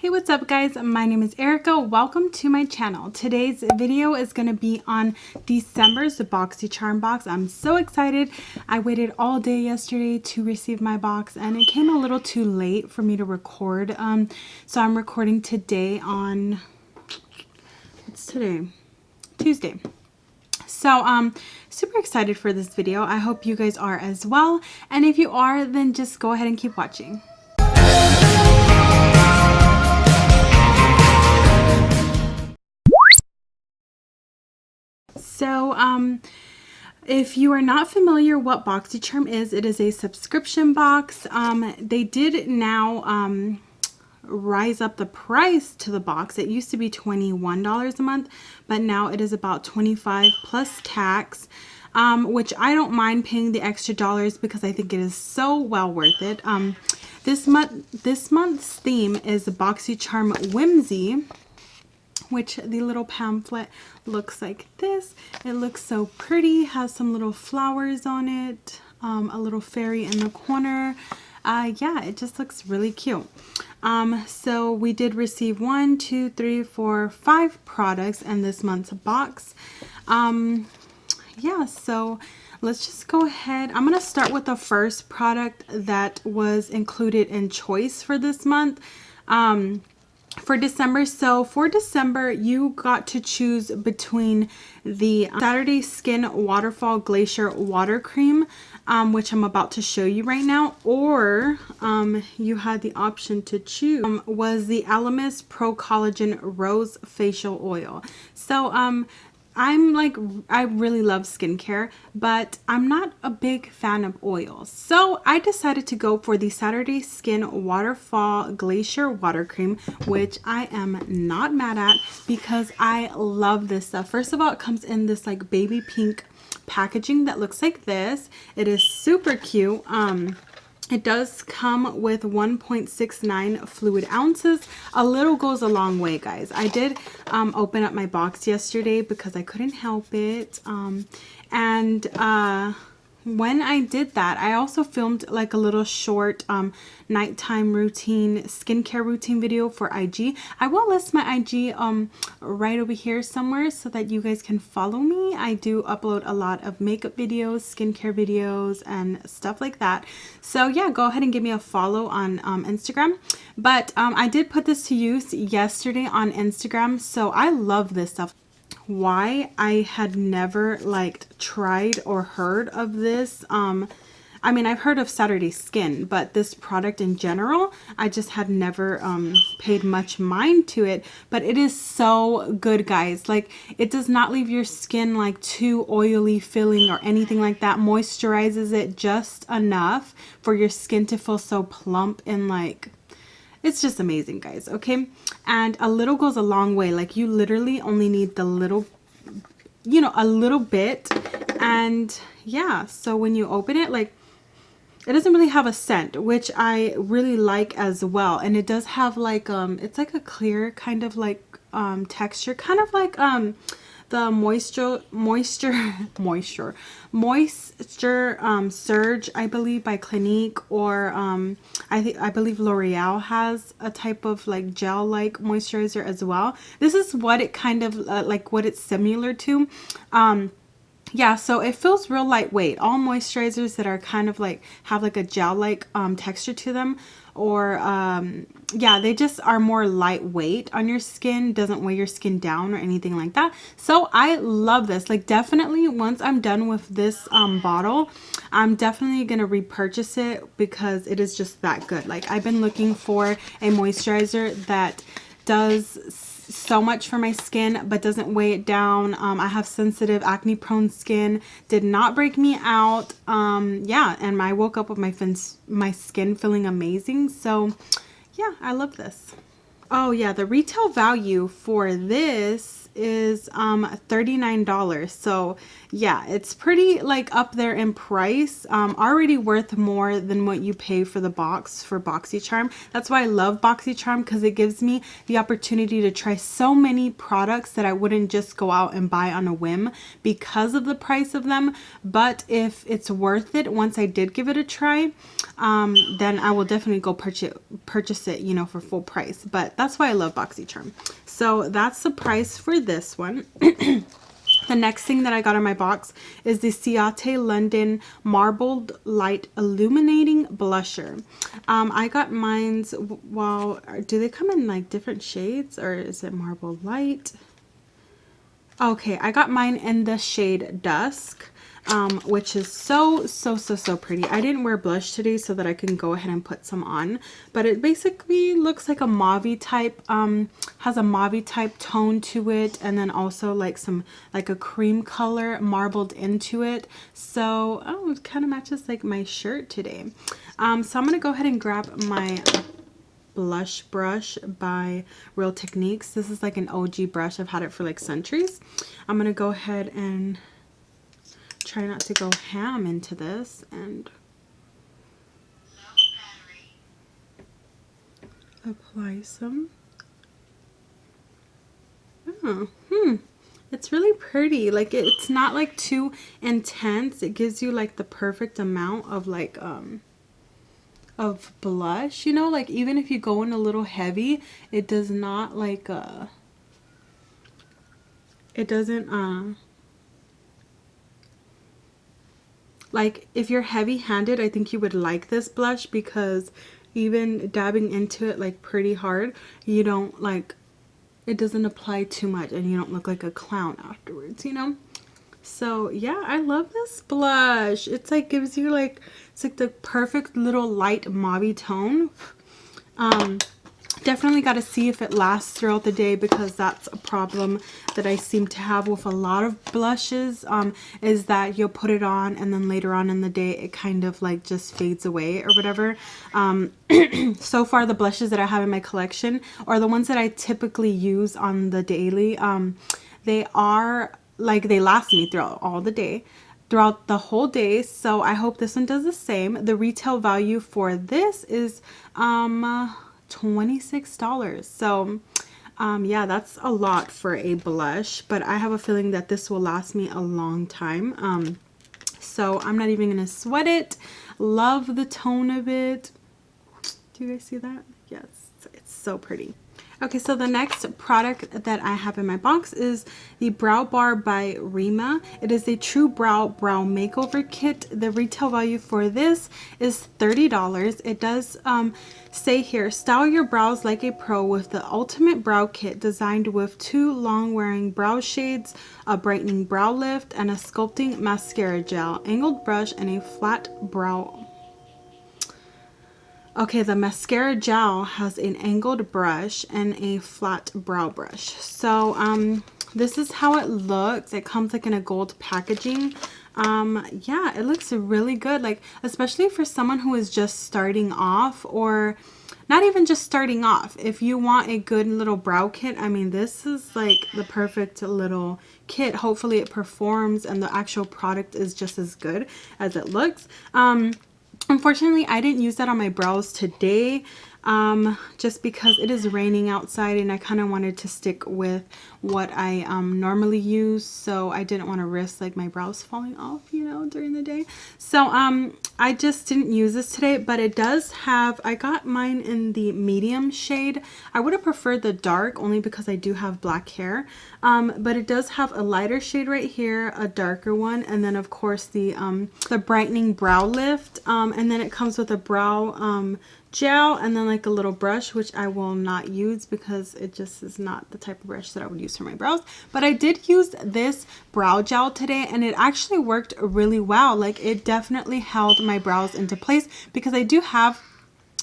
Hey, what's up guys? My name is Erica. Welcome to my channel. Today's video is going to be on December's Boxycharm box. I'm so excited. I waited all day yesterday to receive my box and it came a little too late for me to record. So I'm recording today on, what's today? Tuesday. So super excited for this video. I hope you guys are as well. And if you are, then just go ahead and keep watching. So, if you are not familiar what Boxycharm is, it is a subscription box. They did now rise up the price to the box. It used to be $21 a month, but now it is about $25 plus tax, which I don't mind paying the extra dollars because I think it is so well worth it. This month's theme is Boxycharm Whimsy, which the little pamphlet looks like this. It looks so pretty, has some little flowers on it, a little fairy in the corner. Yeah, it just looks really cute. So we did receive 1, 2, 3, 4, 5 products in this month's box. Yeah, so let's just go ahead. I'm gonna start with the first product that was included in choice for this month. For December. So for December, you got to choose between the Saturday Skin Waterfall Glacier Water Cream, which I'm about to show you right now, or you had the option to choose was the Elemis Pro Collagen Rose Facial Oil. So I really love skincare, but I'm not a big fan of oils. So I decided to go for the Saturday Skin Waterfall Glacier Water Cream, which I am not mad at because I love this stuff. First of all, it comes in this like baby pink packaging that looks like this. It is super cute. It does come with 1.69 fluid ounces. A little goes a long way, guys. I did open up my box yesterday because I couldn't help it. When I did that, I also filmed like a little short nighttime routine, skincare routine video for IG. I will list my IG right over here somewhere so that you guys can follow me. I do upload a lot of makeup videos, skincare videos, and stuff like that. So yeah, go ahead and give me a follow on Instagram. But I did put this to use yesterday on Instagram, so I love this stuff. Why I had never tried or heard of this. I mean, I've heard of Saturday Skin, but this product in general, I just had never paid much mind to it. But it is so good, guys. Like, it does not leave your skin like too oily feeling or anything like that. Moisturizes it just enough for your skin to feel so plump and like, it's just amazing, guys. Okay, and a little goes a long way. Like, you literally only need the little, you know, a little bit. And yeah, so when you open it, like, it doesn't really have a scent, which I really like as well. And it does have like it's like a clear kind of like texture, kind of like the moisture Surge, I believe, by Clinique, or I believe L'Oreal has a type of like gel like moisturizer as well. This is what it kind of like what it's similar to. Yeah, so it feels real lightweight. All moisturizers that are kind of like have like a gel like texture to them, or yeah, they just are more lightweight on your skin, doesn't weigh your skin down or anything like that. So I love this. Like, definitely once I'm done with this bottle, I'm definitely gonna repurchase it because it is just that good. Like, I've been looking for a moisturizer that does so much for my skin but doesn't weigh it down. I have sensitive acne prone skin, did not break me out. Yeah, and I woke up with my skin feeling amazing. So yeah, I love this. Oh yeah, the retail value for this is $39. So yeah, it's pretty like up there in price. Already worth more than what you pay for the box for Boxycharm. That's why I love Boxycharm, because it gives me the opportunity to try so many products that I wouldn't just go out and buy on a whim because of the price of them. But if it's worth it, once I did give it a try, then I will definitely go purchase it, you know, for full price. But that's why I love Boxycharm. So that's the price for this one. The next thing that I got in my box is the Ciate London Marbled Light Illuminating Blusher. I got mine's, well, do they come in like different shades, or is it Marbled Light? Okay, I got mine in the shade Dusk. Which is so pretty. I didn't wear blush today so that I can go ahead and put some on, but it basically looks like a mauve type, has a mauve type tone to it, and then also like a cream color marbled into it. So it kind of matches like my shirt today. So I'm gonna go ahead and grab my blush brush by Real Techniques. This is like an OG brush. I've had it for like centuries. I'm gonna go ahead and try not to go ham into this and apply some. It's really pretty. Like it's not like too intense. It gives you like the perfect amount of like of blush, you know, like even if you go in a little heavy, it does not like it doesn't like if you're heavy-handed, I think you would like this blush, because even dabbing into it like pretty hard, you don't like, it doesn't apply too much and you don't look like a clown afterwards, you know? So yeah, I love this blush. It's like gives you like, it's like the perfect little light mauve tone. Definitely got to see if it lasts throughout the day, because that's a problem that I seem to have with a lot of blushes, is that you'll put it on and then later on in the day it kind of like just fades away or whatever. So far the blushes that I have in my collection, or the ones that I typically use on the daily, they are like, they last me throughout the whole day. So I hope this one does the same. The retail value for this is $26. So yeah, that's a lot for a blush, but I have a feeling that this will last me a long time. So I'm not even gonna sweat it. Love the tone of it. Do you guys see that? Yes, it's so pretty. Okay, so the next product that I have in my box is the Brow Bar by Rima. It is a true brow makeover kit. The retail value for this is $30. It does say here, style your brows like a pro with the ultimate brow kit designed with 2 long-wearing brow shades, a brightening brow lift, and a sculpting mascara gel, angled brush, and a flat brow. Okay, the mascara gel has an angled brush and a flat brow brush. So this is how it looks. It comes like in a gold packaging. Yeah, it looks really good, like especially for someone who is just starting off, or not even just starting off. If you want a good little brow kit, I mean, this is like the perfect little kit. Hopefully it performs and the actual product is just as good as it looks. Unfortunately, I didn't use that on my brows today, just because it is raining outside and I kind of wanted to stick with what I normally use. So I didn't want to risk like my brows falling off, you know, during the day. So I just didn't use this today, but it does have, I got mine in the medium shade. I would have preferred the dark only because I do have black hair. But it does have a lighter shade right here, a darker one, and then of course the brightening brow lift, and then it comes with a brow gel and then like a little brush, which I will not use because it just is not the type of brush that I would use for my brows. But I did use this brow gel today and it actually worked really well. Like it definitely held my brows into place because I do have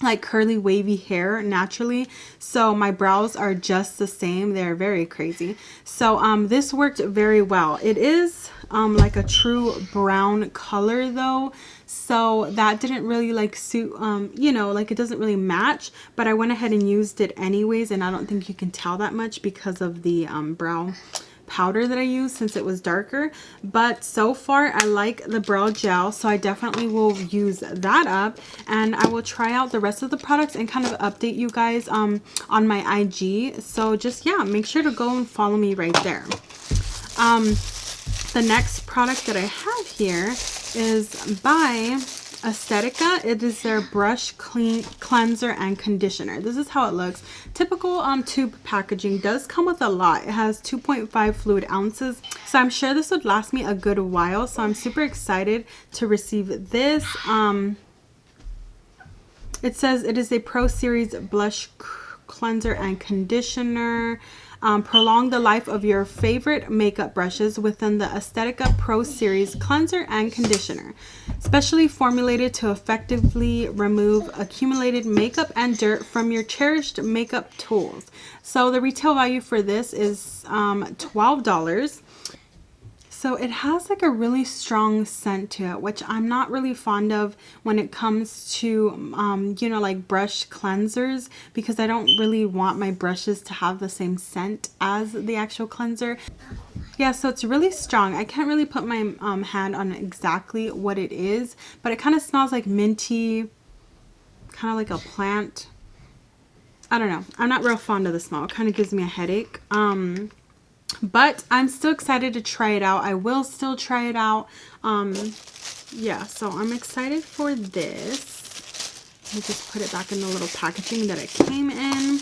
like curly wavy hair naturally, so my brows are just the same. They're very crazy. So this worked very well. It is like a true brown color though, so that didn't really like suit, you know, like it doesn't really match, but I went ahead and used it anyways, and I don't think you can tell that much because of the brow powder that I used since it was darker. But so far I like the brow gel, so I definitely will use that up, and I will try out the rest of the products and kind of update you guys on my IG. So just, yeah, make sure to go and follow me right there. The next product that I have here is by Aesthetica. It is their brush cleanser and conditioner. This is how it looks. Typical tube packaging. Does come with a lot. It has 2.5 fluid ounces, so I'm sure this would last me a good while, so I'm super excited to receive this. It says it is a Pro Series blush cleanser and conditioner. Prolong the life of your favorite makeup brushes within the Aesthetica Pro Series cleanser and conditioner, specially formulated to effectively remove accumulated makeup and dirt from your cherished makeup tools. So the retail value for this is $12. So it has like a really strong scent to it, which I'm not really fond of when it comes to, you know, like brush cleansers, because I don't really want my brushes to have the same scent as the actual cleanser. Yeah, so it's really strong. I can't really put my hand on exactly what it is, but it kind of smells like minty, kind of like a plant. I don't know. I'm not real fond of the smell. It kind of gives me a headache. But I'm still excited to try it out. I will still try it out. Yeah, so I'm excited for this. Let me just put it back in the little packaging that it came in.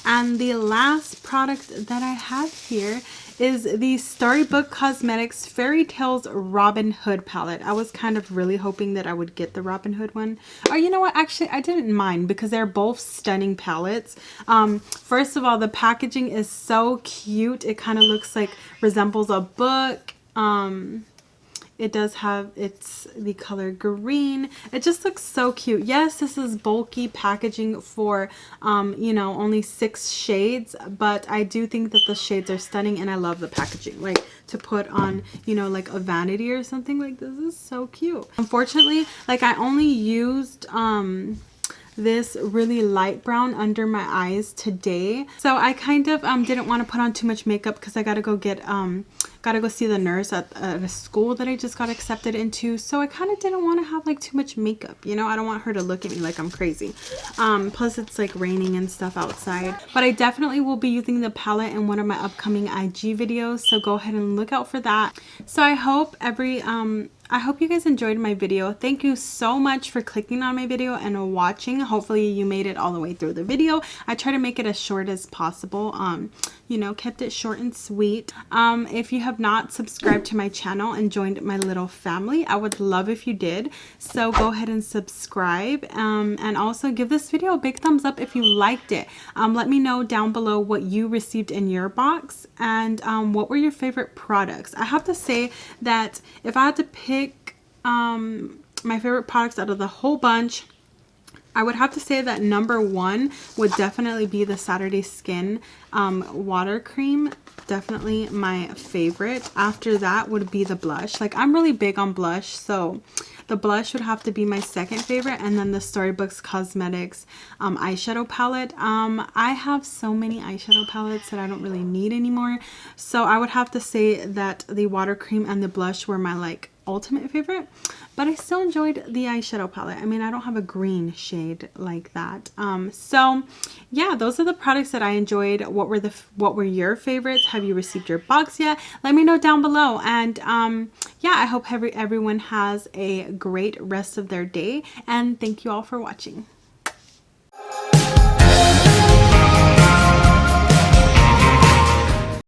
And the last product that I have here is the Storybook Cosmetics Fairy Tales Robin Hood palette. I was kind of really hoping that I would get the Robin Hood one. Or you know what, actually I didn't mind, because they're both stunning palettes. First of all, the packaging is so cute. It kind of looks like, resembles a book. It does have, it's the color green. It just looks so cute. Yes, this is bulky packaging for, you know, only 6 shades, but I do think that the shades are stunning, and I love the packaging. Like, to put on, you know, like a vanity or something, like this is so cute. Unfortunately, like I only used, this really light brown under my eyes today, so I kind of didn't want to put on too much makeup, because I gotta go get gotta go see the nurse at a school that I just got accepted into. So I kind of didn't want to have like too much makeup, you know. I don't want her to look at me like I'm crazy. Plus it's like raining and stuff outside. But I definitely will be using the palette in one of my upcoming IG videos, so go ahead and look out for that. So I hope I hope you guys enjoyed my video. Thank you so much for clicking on my video and watching. Hopefully you made it all the way through the video. I try to make it as short as possible. You know, kept it short and sweet. If you have not subscribed to my channel and joined my little family, I would love if you did. So go ahead and subscribe, and also give this video a big thumbs up if you liked it. Let me know down below what you received in your box, and what were your favorite products. I have to say that if I had to pick my favorite products out of the whole bunch, I would have to say that #1 would definitely be the Saturday Skin water cream. Definitely my favorite. After that would be the blush. Like, I'm really big on blush, so the blush would have to be my second favorite, and then the Storybooks Cosmetics eyeshadow palette. I have so many eyeshadow palettes that I don't really need anymore, so I would have to say that the water cream and the blush were my like ultimate favorite, but I still enjoyed the eyeshadow palette. I mean, I don't have a green shade like that. So yeah, those are the products that I enjoyed. What were your favorites? Have you received your box yet? Let me know down below. And yeah, I hope everyone has a great rest of their day, and thank you all for watching.